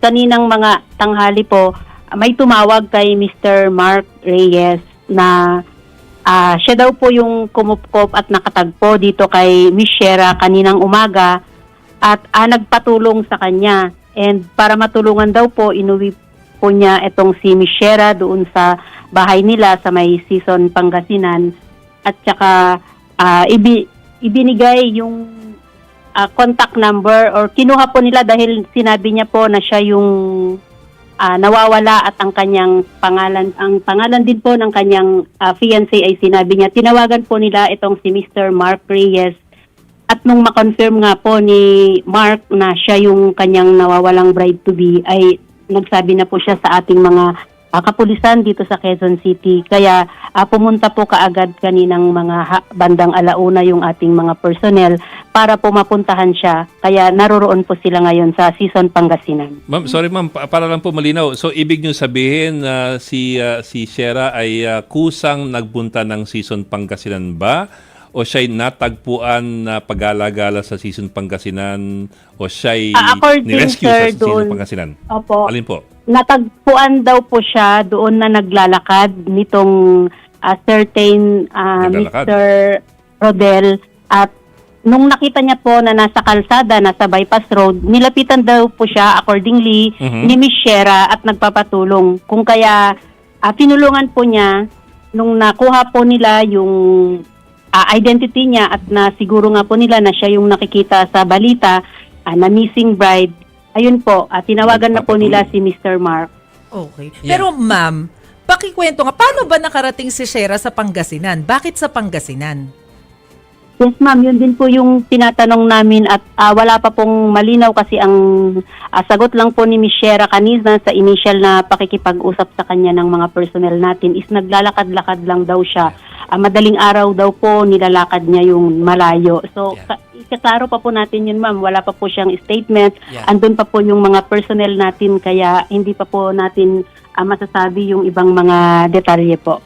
kaninang mga tanghali po, may tumawag kay Mr. Mark Reyes na siya daw po yung kumupkop at nakatagpo dito kay Miss Shera kaninang umaga at nagpatulong sa kanya. And para matulungan daw po, inuwi po niya itong si Miss Shera doon sa bahay nila sa may Season Pangasinan. At saka ibinigay yung contact number or kinuha po nila dahil sinabi niya po na siya yung nawawala at ang kanyang pangalan din po ng kanyang fiancé ay sinabi niya. Tinawagan po nila itong si Mr. Mark Reyes at nung ma-confirm nga po ni Mark na siya yung kanyang nawawalang bride-to-be ay nagsabi na po siya sa ating mga kapulisan dito sa Quezon City. Kaya pumunta po kaagad kaninang mga bandang alauna yung ating mga personnel para po mapuntahan siya. Kaya naroroon po sila ngayon sa Season Pangasinan. Ma'am, sorry ma'am, para lang po malinaw. So ibig niyo sabihin na si Shera ay kusang nagbunta ng Season Pangasinan ba? O siya'y natagpuan na pag-alagala sa Season Pangasinan? O siya'y nirescue sa Season Pangasinan? Opo. Alin po? Natagpuan daw po siya doon na naglalakad nitong certain Mr. Rodel. At nung nakita niya po na nasa kalsada, nasa bypass road, nilapitan daw po siya accordingly ni Miss Shera at nagpapatulong. Kung kaya tinulungan po niya nung nakuha po nila yung identity niya at na siguro nga po nila na siya yung nakikita sa balita na missing bride. Ayun po, tinawagan na po nila si Mr. Mark. Okay. Pero ma'am, pakikwento nga, paano ba nakarating si Shera sa Pangasinan? Bakit sa Pangasinan? Yes ma'am, yun din po yung tinatanong namin at wala pa pong malinaw kasi ang sagot lang po ni Miss Shera kanina sa initial na pakikipag-usap sa kanya ng mga personnel natin is naglalakad-lakad lang daw siya. Madaling araw daw po nilalakad niya yung malayo. So, ikaklaro pa po natin yun ma'am, wala pa po siyang statement. Andun pa po yung mga personnel natin kaya hindi pa po natin masasabi yung ibang mga detalye po.